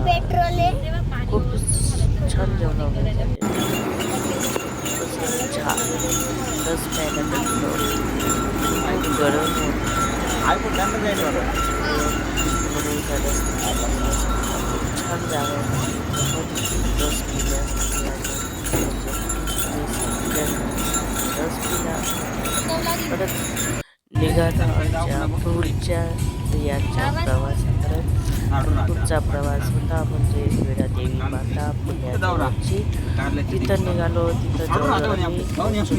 खूप छान जेवण वगैरे झाले. तसं चहा रस प्यायला भेटलो आणि गरम म्हणून रस खूप छान जागा रस पिण्यासाठी रस पिला परत निघालो आमच्या पुढच्या यांच्या प्रवासाकडे. पुढचा प्रवास होता म्हणजे विडादेवी माता पुण्याची. तिथं निघालो, तिथं जाऊन आम्ही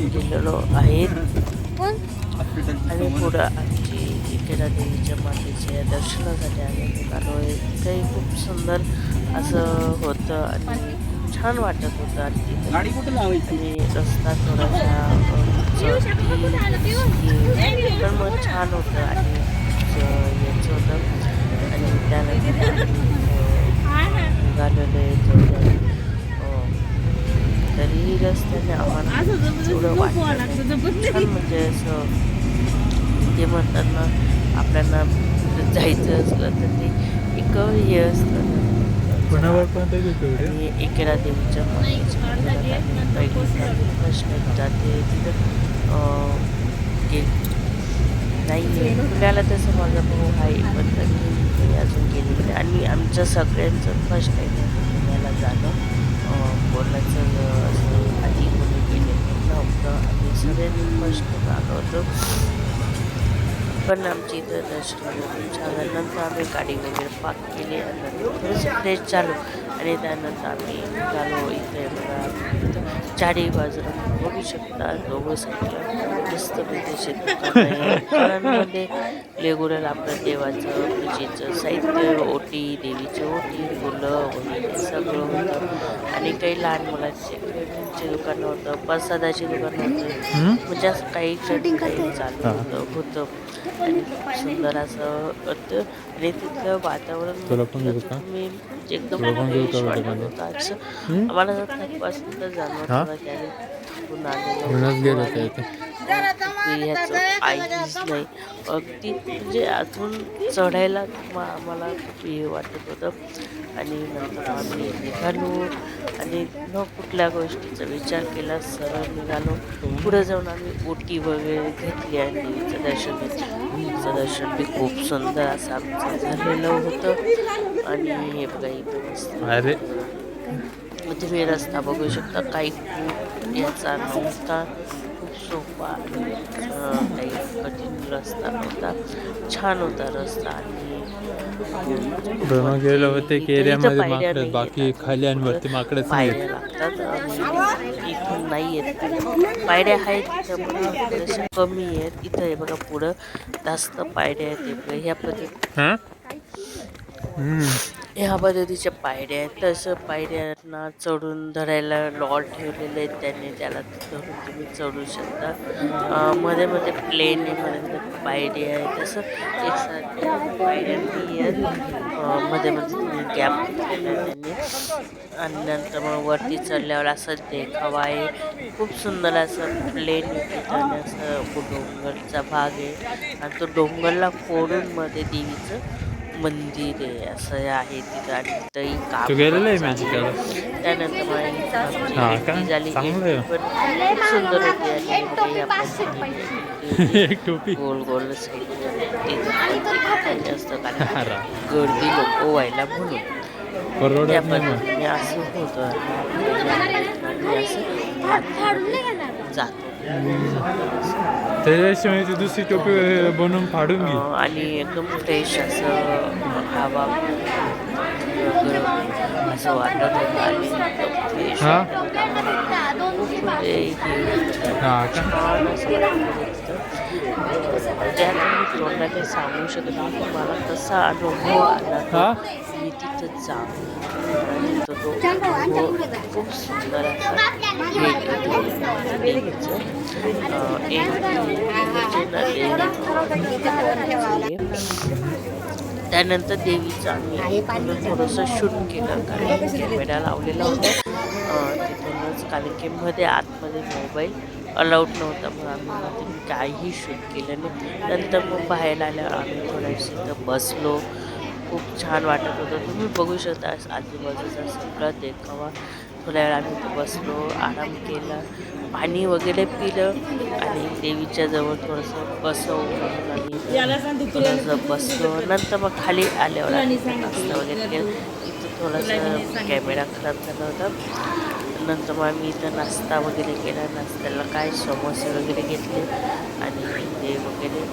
गेलेलो आहेत आणि पुढं आमची इकडा देवीच्या मातेच्या दर्शनासाठी आम्ही निघालो आहे. तिथंही खूप सुंदर असं होतं आणि छान वाटत होतं. आणि रस्ता थोडासा पण मग छान होतं आणि याचं होतं. आणि त्यानंतर निघालेले तरीही रस्त्याने आम्हाला थोडं वाटलं छान. म्हणजे असं ते म्हणतात ना, आपल्याला जायचं असलं तर ते एक हे असतं आणि एकेरा देवीच्या प्रश्न जाते तिथं नाही पुण्याला तसं माझा भाऊ आहे पण तरी अजून गेलेलं नाही. आणि आमचं सगळ्यांचं फर्स्ट टाईम पुण्याला जाणं. बोलायचं असं आधी कोणी गेलेलं नव्हतं. आम्ही सगळ्यांनी फर्स्ट टाईम आलो होतो. पण आमची इथं दर्शन झाल्यानंतर आम्ही गाडी वगैरे पार्क केली आणि थोडंसं फ्रेश झालो आणि त्यानंतर आम्ही निघालो. इथे बघा चारी बाजूला बघू शकता दोघं साईडला मस्त विदेशी दुकानांमध्ये वेगवेगळं आपलं देवाचं पूजेचं साहित्य, ओटी, देवीची ओटी, फुलं वगैरे सगळं होतं. आणि काही लहान मुलांचे दुकानं होतं, प्रसादाची दुकानं होतं. म्हणजे असं काही चालू होतं आणि खूप सुंदर असं होतं. आणि तिथलं वातावरण तुम्ही एकदम फ्रेश वाटत होतं. असं आम्हाला थकपासून तर जाणवत होतं की आम्ही थकून आलेलो ह्याचं काहीच नाही. अगदी म्हणजे अजून चढायला आम्हाला खूप हे वाटत होतं. आणि नंतर आम्ही निघालो आणि न कुठल्या गोष्टीचा विचार केला सरळ निघालो. पुढे जाऊन आम्ही ओटी वगैरे घेतली आणि देवीचं दर्शन घेतलं. देवीचं दर्शन बी खूप सुंदर असं आमचं झालेलं होतं. आणि हे बघा इथं मस्त तुम्ही रस्ता बघू शकता. काही खूप याचा नव्हता, खूप सोपा आणि काही कठीण रस्ता नव्हता. छान होता रस्ता. आणि गेलो होते की एरियामध्ये पायऱ्या माकडे, बाकी खाली आणि वरती माकडेच नाही. पायऱ्या लागतात इथून नाही येत. पायऱ्या आहेत थोड्याशा कमी आहेत. इथं हे बघा पुढं जास्त पायऱ्या आहेत. ह्या ह्या पद्धतीच्या पायऱ्या आहेत. तसं पायऱ्यांना चढून धरायला लॉड ठेवलेले आहेत त्यांनी, त्याला धरून तुम्ही चढू शकता. मध्ये मध्ये प्लेन आहे, मध्ये मध्ये पायरी आहे. तसं एकसारख्या पायऱ्या नाही आहेत. मध्ये मध्ये तुम्ही गॅप घेतलेला आहे त्यांनी. आणि नंतर मग वरती चढल्यावर असं देखावा आहे. खूप सुंदर असं प्लेन आहे आणि असं डोंगरचा भाग आहे. आणि तो डोंगरला फोडून मध्ये देवीचं मंदिर आहे असं आहे तिथं. आणि तिथंही त्यानंतर मग झाली पण खूप सुंदर होती. आणि गोल गोल जास्त गर्दी लोक व्हायला म्हणून त्या पद्धतीने असं होतं. जातो त्याच्याशिवाय दुसरी टोपी बनवून फाडून घे. आणि एकदम फ्रेश असं हवा असं वाटत होतं. आणि एकदम फ्रेश त्या मी तोंडाला काही सांगू शकत नाही. मला तसा अनुभव आला मी तिथं जाऊन. खूप सुंदर असा त्यानंतर देवीचं आम्ही थोडंसं शूट केलं कारण कॅमेरा लावलेला होता तिथूनच. कारण की मध्ये आतमध्ये मोबाईल अलाउड नव्हता म्हणून आम्ही काहीही शूट केलं नाही. नंतर मग बाहेर आल्यावर आम्ही थोडंसं इथं बसलो खूप छान वाटत होतं. तुम्ही बघू शकता आजूबाजूचा सगळा देखावा. थोड्या वेळ आम्ही इथे बसलो, आराम केला, पाणी वगैरे पिलं आणि देवीच्या जवळ थोडंसं बसावं म्हणून आम्ही इथं थोडंसं बसलो. नंतर मग खाली आल्यावर आम्ही इथं नाश्ता वगैरे केला. इथं थोडासा कॅमेरा खराब झाला होता. नंतर मग आम्ही इथं नाश्ता वगैरे केला. नाश्त्याला काय समोसे वगैरे घेतले आणि ते वगैरे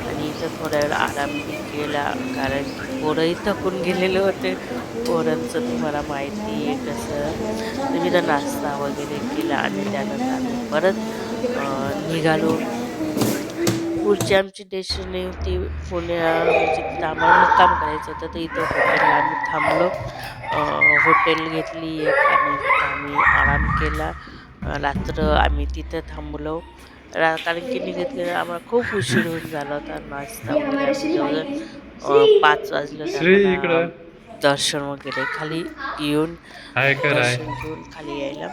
आणि इथं थोड्या वेळ आराम बी केला. कारण की पोरंही थकून गेलेले होते. पोरांचं तुम्हाला माहिती आहे कसं. तर मी इथं नाश्ता वगैरे केला आणि त्यानंतर आम्ही परत निघालो. पुढची आमची डेस्टिनी होती म्हणजे तिथं आम्हाला मुक्काम करायचं होतं. तर इथं हॉटेलला आम्ही थांबलो. हॉटेल घेतली एक आणि तिथं आम्ही आराम केला. रात्र आम्ही तिथं थांबलो. कारण की निघत आम्हाला खूप उशीर होऊन झाला होता. नाश्ता वगैरे आम्ही जवळ 5 वाजले होते श्री आम्हाला इकडं दर्शन वगैरे खाली येऊन हाय कर आहे. दर्शन घेऊन खाली यायला.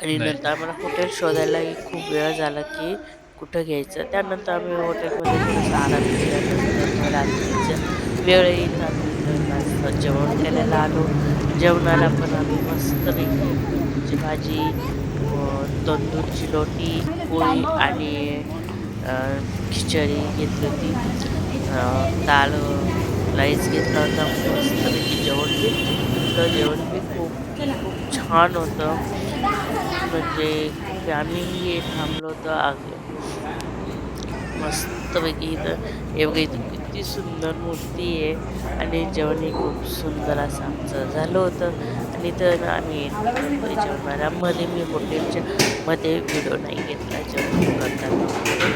आणि नाही. नंतर आम्हाला हॉटेल शोधायलाही खूप वेळ झाला की कुठं घ्यायचं. त्यानंतर आम्ही हॉटेलमध्ये थोडासा आराम केल्यानंतर मग रात्रीच्या वेळ येईल आम्ही इथं नाश्ता जेवण करायला आलो. जेवणाला पण आम्ही मस्तपैकी भेंडीची भाजी, तंदूरची रोटी, पोळी आणि अ, खिचडी घेतली होती. डाळ राईस घेतला होता. मस्तपैकी जेवण बी इथलं जेवण बी खूप खूप छान होतं. म्हणजे फॅमिली थांबलो होतो मस्तपैकी इथं हे बघा इथं किती सुंदर मूर्ती आहे आणि जेवणही खूप सुंदर असं आमचं झालं होतं. आणि इथं ना आम्ही एंट्री करतोय जेवणाला. मध्ये मी हॉटेलच्या मध्ये व्हिडिओ नाही घेतला जेवण करताना वगैरे.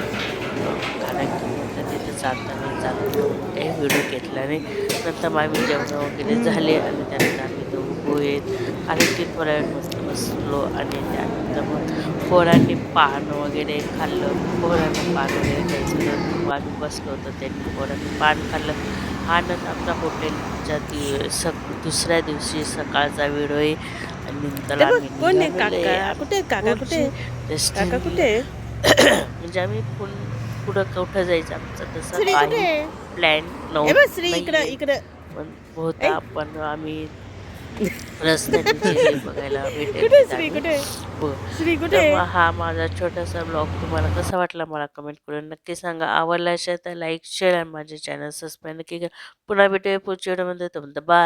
कारण की म्हटलं तिथे चालताना चालतो म्हणून काही व्हिडिओ घेतला नाही. नंतर मग आम्ही जेवणं वगैरे झाले आणि त्यानंतर आम्ही इथं उभो आहेत. कारण की थोड्या वेळ मस्त बसलो आणि त्यानंतर मग पोरांनी पान वगैरे खाल्लं. पोरांना पान वगैरे खायचं होतं. मग आम्ही बसलो होतो. त्यांनी पोरांनी पान खाल्लं. हा नंतर आमचा हॉटेलच्या दुसऱ्या दिवशी सकाळचा व्हिडिओ आहे. आणि नंतर ते बघ आम्ही कोण आहे निघालेलो आहे काका कुठे आमची काका कुठे पुढची काका डेस्टिनी. कुठे म्हणजे आम्ही पुढं कुठं जायचं आमचं तसं श्री कुठे काही प्लॅन हे बघ श्री इकडं नाहीये. इकडं पण ऐ होता पण आम्ही रस्त्याने जे जे बघायला भेटेल कुठे ते श्री आम्ही कुठे बघ. श्री तर कुठे मग हा माझा छोटासा ब्लॉग तुम्हाला कसा वाटला मला कमेंट करून नक्की सांगा. आवडला असेल तर लाईक शेअर आणि माझे चॅनल सबस्क्राईब नक्की करा. पुन्हा भेटूया पुढच्या व्हिडिओमध्ये. तोपर्यंत बाय.